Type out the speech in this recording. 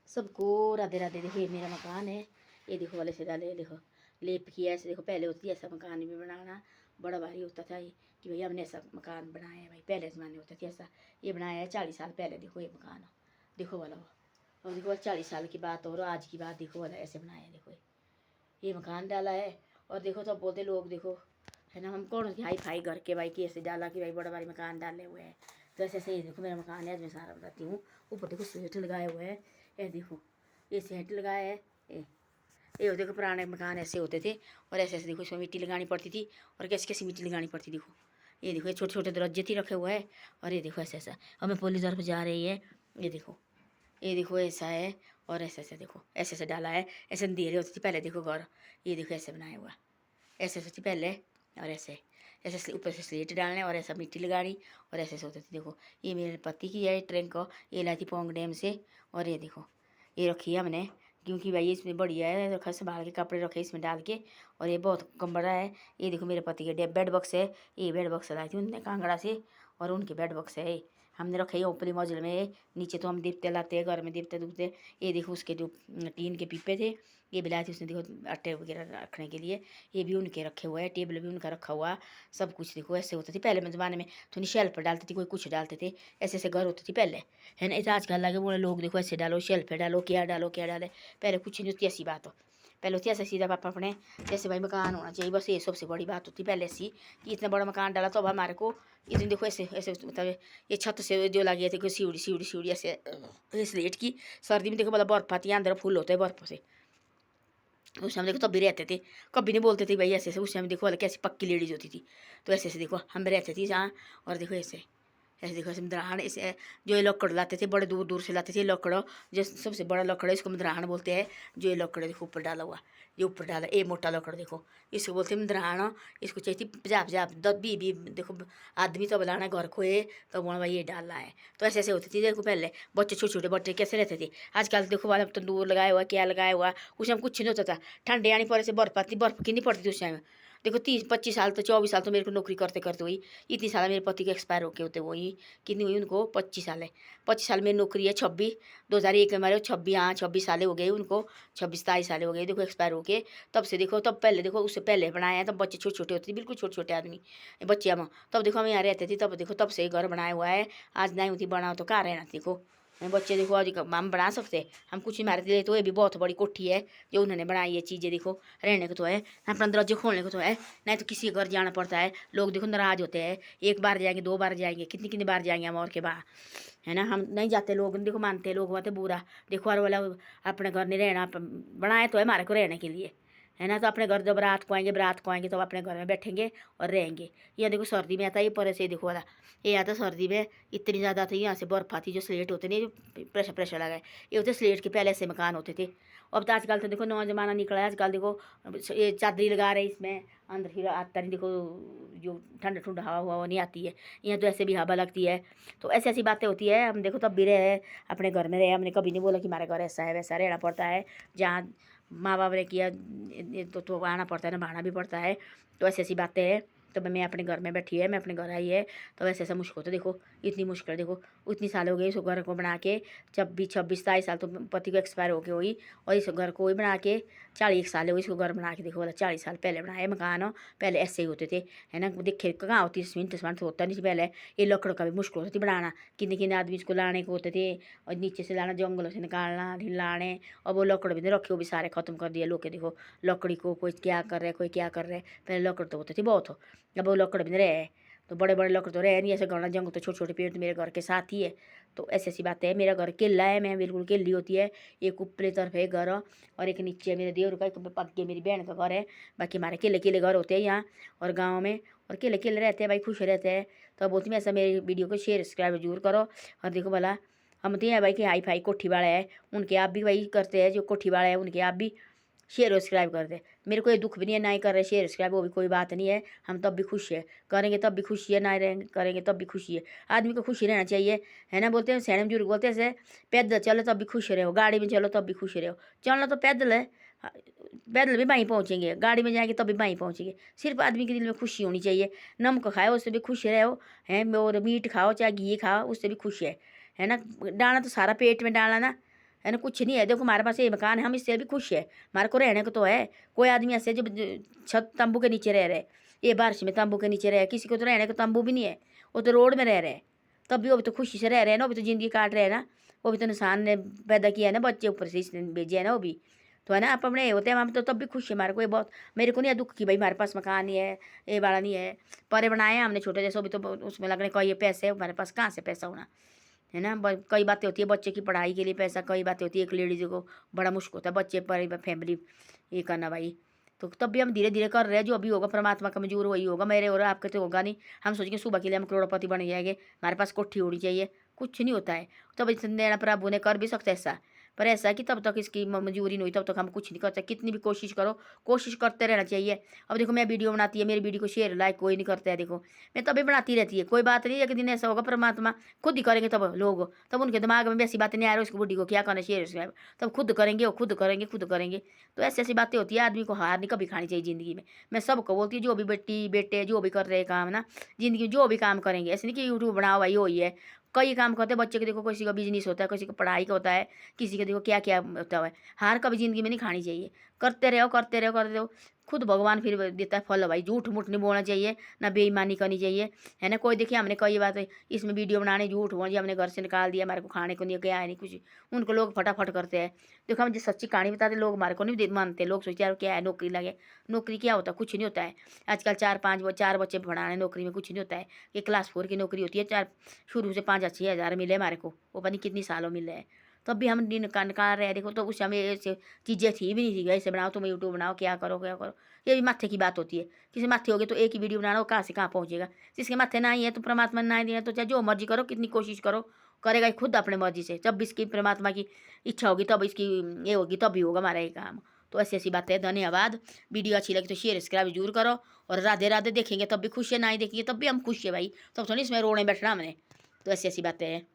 सबको राधे राधे। देखो ये मेरा मकान है, ये देखो वाले से डाले, देखो लेप किया ऐसे। देखो पहले होती है ऐसा मकान भी बनाना बड़ा भारी होता था ये, कि भैया हमने ऐसा मकान बनाया है भाई। पहले ज़माने होता था ऐसा, ये बनाया है 40 साल पहले। देखो ये मकान देखो वाला वो, और देखो 40 साल की बात और आज की बात देखो वाला ऐसे बनाया है। देखो ये मकान डाला है। और देखो तो बोलते लोग देखो है ना, हम कौन हाई फाई घर के भाई कि ऐसे डाला कि भाई बड़ा भारी मकान डाले हुए हैं। तो ऐसे ऐसे ये देखो मेरा मकान है, आज मैं सारा बताती हूँ। ऊपर देखो सेट लगाए हुए हैं, ये देखो ये सेट लगाया है। ये देखो पुराने मकान ऐसे होते थे, और ऐसे ऐसे देखो इसमें मिट्टी लगानी पड़ती थी, और कैसे कैसी मिट्टी लगानी पड़ती। देखो ये छोटे छोटे दरवाजे थी रखे हुए हैं, और ये देखो ऐसा ऐसा हमें पुलिस तरफ जा रही है। ये देखो ऐसा है, और ऐसे ऐसे देखो ऐसे ऐसे डाला है। ऐसे अंधेरे होती थी पहले देखो घर, ये देखो ऐसे बनाया हुआ, ऐसे ऐसे थी पहले। और ऐसे ऐसे ऊपर से स्लेट डालने, और ऐसा मिट्टी लगानी, और ऐसे ऐसे होती थी। देखो ये मेरे पति की है ट्रेन को, ये लाई थी पोंग डैम से। और ये देखो ये रखी है हमने, क्योंकि भाई इसमें बढ़िया है, रखा संभाल के कपड़े रखे इसमें डाल के। और ये बहुत कम बड़ा है। ये देखो मेरे पति के बेड बॉक्स है, ये बेड बॉक्स लाई थी उनने कांगड़ा से, और उनके बेड बॉक्स है हमने रखे है ऊपरी मंजिल में। नीचे तो हम दीपते लाते हैं घर में, दीपते दूपते। ये देखो उसके जो टीन के पीपे थे, ये भी लाए थे उसने देखो आटे वगैरह रखने के लिए। ये भी उनके रखे हुए हैं, टेबल भी उनका रखा हुआ। सब कुछ देखो ऐसे होता थी पहले में ज़माने में। तो शेल्फ पर डालती थी, कोई कुछ डालते थे, ऐसे ऐसे घर होती थी पहले, है ना। ऐसे आजकल लगे बोले लोग देखो ऐसे डालो, शेल्फ पे डालो, क्या डालो क्या डाले। पहले कुछ नहीं होती ऐसी बात हो, पहले होती ऐसे सीधा पापा अपने जैसे भाई मकान होना चाहिए, बस ये सबसे बड़ी बात होती पहले ऐसी, कि इतना बड़ा मकान डाला तो अब हमारे को इतनी देखो ऐसे ऐसे मतलब ये छत से जो लगी थी सीढ़ी सीढ़ी सीढ़ी ऐसे स्लेट की। सर्दी में देखो मतलब बर्फ आती है, अंदर फुल होते हैं बर्फ से। उस टाइम देखो तब भी रहते थे, कभी नहीं बोलते थे भाई ऐसे ऐसे। उस टाइम देखो कैसी पक्की लेडीज होती थी, तो ऐसे ऐसे देखो हम रहते थे जहाँ। और देखो ऐसे ऐसे देखो ऐसे मदराहन, ऐसे जो ये लकड़ लाते थे बड़े दूर दूर से लाते थे लकड़। जो सबसे बड़ा लकड़ है इसको मदराहन बोलते हैं। जो ये लकड़ देखो ऊपर डाला हुआ, ये ऊपर डाला ये मोटा लकड़ देखो, इसको बोलते हैं मदराहन। इसको चाहिए थी पजाब पजाब दब भी देखो आदमी तो बनाना घर को है, तो बोला भाई ये डालना है। तो ऐसे ऐसे होती थी देखो पहले। बच्चे छोटे छोटे बच्चे कैसे रहते थे। आजकल देखो वाला तंदूर लगाया हुआ, क्या लगाया हुआ, उस टाइम कुछ नहीं होता था। ठंडे आने पर से बर्फ आती, बर्फ कितनी पड़ती थी उस टाइम। देखो 30-25 साल तो 24 साल तो मेरे को नौकरी करते करते हुई, इतनी साल मेरे पति के एक्सपायर होके होते वही। कितनी हुई उनको, 25 साल है। 25 साल मेरी नौकरी है। 2001 में हमारे 26, हाँ 26 साल हो गए उनको, 26-27 साल हो गए देखो एक्सपायर होके। तब से देखो, तब पहले देखो उससे पहले बनाया है, तब बच्चे छोटे छोटे होते थे, बिल्कुल छोटे छोटे आदमी बच्चे हम। तब देखो हम यहाँ रहते थे, तब देखो तब से घर बनाया हुआ है। आज नहीं होती बना तो कहाँ रहना। देखो बच्चे देखो आज हम बना सकते, हम कुछ मारते थे। तो ये भी बहुत बड़ी कोठी है जो उन्होंने बनाई है चीज़ें। देखो रहने को तो है, अपना दरवाजे खोलने को तो है, नहीं तो किसी घर जाना पड़ता है। लोग देखो नाराज होते हैं, एक बार जाएंगे, 2 बार जाएंगे, कितनी कितनी बार जाएंगे हम और के बाद, है ना। हम नहीं जाते, लोग देखो मानते हैं, लोग बातें बुरा देखो। और वाला अपने घर नहीं रहना, बनाया तो है हमारे को रहने के लिए, है ना। तो अपने घर जब रात को आएंगे, बारात को आएंगे, तो अपने घर में बैठेंगे और रहेंगे। ये देखो सर्दी में आता है ये पर से देखो वाला, ये आता सर्दी में इतनी ज़्यादा थी। यहाँ से बर्फ आती, जो स्लेट होते नहीं, जो प्रेशर प्रेशर लगाए, ये होते स्लेट के पहले से मकान होते थे। अब तो आजकल तो देखो नौ जमाना निकला है। आजकल देखो ये चादरी लगा रहे इसमें, अंदर फिर आता नहीं देखो, जो ठंडा ठंडा हवा हुआ वो नहीं आती है। यहाँ तो ऐसे भी हवा लगती है। तो ऐसी ऐसी बातें होती है। हम देखो तब भी रहे अपने घर में रहे, हमने कभी नहीं बोला कि हमारे घर ऐसा है वैसा। रहना पड़ता है जहाँ माँ बाप ने किया, तो आना पड़ता है ना, भाना भी पड़ता है। तो ऐसी ऐसी बातें हैं। तो मैं अपने घर में बैठी है, मैं अपने घर आई है, तो ऐसे ऐसा मुश्किल होता है। देखो इतनी मुश्किल, देखो इतनी साल हो गई इस घर को बना के, 26-27 साल तो पति को एक्सपायर हो गई हुई। और इस घर को ही बना के 40 साल हो गई इसको घर बना के। देखो वाला 40 साल पहले बनाए मकान, पहले ऐसे ही होते थे, है ना। देखे कहाँ होती सीमेंट सीमेंट होता नहीं पहले। ये लकड़ का भी मुश्किल होती थी बनाना, किन्ने किन्ने आदमी इसको लाने को होते थे, और नीचे से लाना, जंगलों से निकालना लाने। और वो लकड़ भी नहीं रखे, वो भी सारे ख़त्म कर दिए लोग के। देखो लकड़ी को कोई क्या कर रहे, कोई क्या कर रहे। पहले लकड़ तो होते थे बहुत, अब वो लकड़ भी नहीं रहे। तो बड़े बड़े लकड़ तो रहे नहीं, ऐसे घना जंगल तो छोटे छोटे पेड़ तो मेरे घर के साथ ही है। तो ऐसी ऐसी बात है। मेरा घर केला है, मैं बिल्कुल केली होती है। एक ऊपरी तरफ है घर, और एक नीचे मेरे देवर का, एक आगे मेरी बहन का घर है। बाकी हमारे केले केले घर होते हैं यहाँ और गाँव में, और केले केले रहते हैं भाई, खुश रहते हैं। तो बोलती मैं ऐसा मेरी वीडियो को शेयर सब्सक्राइब जरूर करो। और देखो भला हम तो हैं भाई कि हाई फाई कोठी वाले हैं, उनके आप भी वही करते हैं, जो कोठी वाले हैं उनके आप भी शेयर सब्सक्राइब कर दे। मेरे को ये दुख भी नहीं है ना ही कर रहे शेयर सब्सक्राइब, वो भी कोई बात नहीं है। हम तब भी खुश है, करेंगे तब भी खुशी है, ना रहेंगे करेंगे तब भी खुशी है। आदमी को खुशी रहना चाहिए, है ना। बोलते हैं सैन बुजुर्ग बोलते हैं ऐसे, पैदल चलो तब भी खुश रहो, गाड़ी में चलो तब भी खुश रहो। चलना तो पैदल है, पैदल भी वहीं पहुँचेंगे, गाड़ी में जाएंगे तब भी वहीं पहुँचेंगे। सिर्फ आदमी के दिल में खुशी होनी चाहिए। नमक खाओ उससे भी खुश रहो, है, और मीट खाओ चाहे घी खाओ उससे भी खुश है ना। डालना तो सारा पेट में डालना ना, है ना, कुछ नहीं है। देखो हमारे पास ये मकान है, हम इससे भी खुश है, हमारे को रहने को तो है। कोई आदमी ऐसे जो छत तंबू के नीचे रह रहे, ये बारिश में तंबू के नीचे रहे, किसी को तो रहने को तंबू भी नहीं है, वो तो रोड में रह रहे हैं, तब भी वो भी तो खुशी से रह रहे हैं ना, वो भी तो ज़िंदगी काट रहे हैं ना, वो भी तो इंसान ने पैदा किया है ना, बच्चे ऊपर से इसने भेजे है ना वो भी, तो है ना। आप अपने होते हैं हम तो तब भी खुश है, हमारे को ये बहुत, मेरे को नहीं है दुख कि भाई हमारे पास मकान नहीं है, ये वाला नहीं है, परे बनाए हैं हमने छोटे जैसे, भी तो उसमें लगने का ये पैसे हमारे पास कहाँ से पैसा होना, है ना। कई बातें होती है बच्चे की पढ़ाई के लिए पैसा, कई बातें होती है एक लेडीज को बड़ा मुश्किल होता है बच्चे पर फैमिली ये करना भाई। तो तब भी हम धीरे धीरे कर रहे हैं, जो अभी होगा परमात्मा का मंजूर वही होगा, मेरे और आपके तो होगा नहीं। हम सोचेंगे सुबह के लिए हम करोड़पति बन जाएंगे, हमारे पास कोठी होनी चाहिए, कुछ नहीं होता है। तब देना प्रभु ने कर भी सकते ऐसा, पर ऐसा है कि तब तक इसकी मंजूरी नहीं हुई तब तक हम कुछ नहीं कर सकते, कितनी भी कोशिश करो, कोशिश करते रहना चाहिए। अब देखो मैं वीडियो बनाती है, मेरी वीडियो को शेयर लाइक कोई नहीं करता है, देखो मैं तभी बनाती रहती है, कोई बात नहीं, एक दिन ऐसा होगा परमात्मा खुद ही करेंगे, तब लोग, तब उनके दिमाग में वैसी बातें नहीं आ रही उसकी बुढ़ी को क्या करना शेयर सब्सक्राइब, तब खुद करेंगे, वो खुद करेंगे, खुद करेंगे। तो ऐसी ऐसी बातें होती है, आदमी को हार नहीं कभी खानी चाहिए ज़िंदगी में। मैं सबको बोलती हूँ, जो भी बेटी बेटे जो भी कर रहे काम ना ज़िंदगी में, जो भी काम करेंगे, ऐसे नहीं कि यूट्यूब बनाओ भाई, हो ही है, कई काम करते हैं बच्चे के, देखो किसी का बिजनेस होता है, किसी को पढ़ाई का होता है, किसी का देखो क्या क्या होता है। हार कभी ज़िंदगी में नहीं खानी चाहिए, करते रहो करते रहो करते रहो, खुद भगवान फिर देता है फल भाई। झूठ मूठ नहीं बोलना चाहिए, ना बेईमानी करनी चाहिए, है ना। कोई देखिए हमने कई बात इसमें वीडियो बनाने झूठ बोल दिया, हमने घर से निकाल दिया, हमारे को खाने को नहीं गया है नहीं कुछ, उनको लोग फटाफट करते हैं। देखो हम जो सच्ची कहानी बताते लोग हमारे को नहीं मानते, लोग सोचते यार क्या है नौकरी लगे, नौकरी क्या होता है, कुछ नहीं होता है। आजकल चार बच्चे पढ़ाने नौकरी में कुछ नहीं होता है, ये क्लास 4 की नौकरी होती है, चार शुरू से 5 या 6 हज़ार मिले हमारे को, वो पता नहीं कितनी सालों मिले हैं, तब भी हम दिन निकाल रहे हैं। देखो तो उस समय ऐसे चीज़ें थी भी नहीं थी, ऐसे बनाओ तुम यूट्यूब बनाओ, क्या करो क्या करो, ये भी माथे की बात होती है। किसी माथे हो गए तो एक ही वीडियो बनाना, वो कहाँ से कहाँ पहुँचेगा। जिसके माथे ना ही है तो परमात्मा ना ही दिया, तो चाहे जो मर्जी करो, कितनी कोशिश करो, करेगा ही खुद अपने मर्जी से। जब इसकी परमात्मा की इच्छा होगी तब इसकी ये होगी, तब भी होगा हमारा ये काम। तो ऐसी ऐसी बातें। धन्यवाद। वीडियो अच्छी लगी तो शेयर सब्सक्राइब जरूर करो, और राधे राधे देखेंगे तब भी खुश है, ना ही देखेंगे तब भी हम खुश है भाई, तब थोड़ी इसमें रोने बैठना हमने। तो ऐसी ऐसी बातें हैं।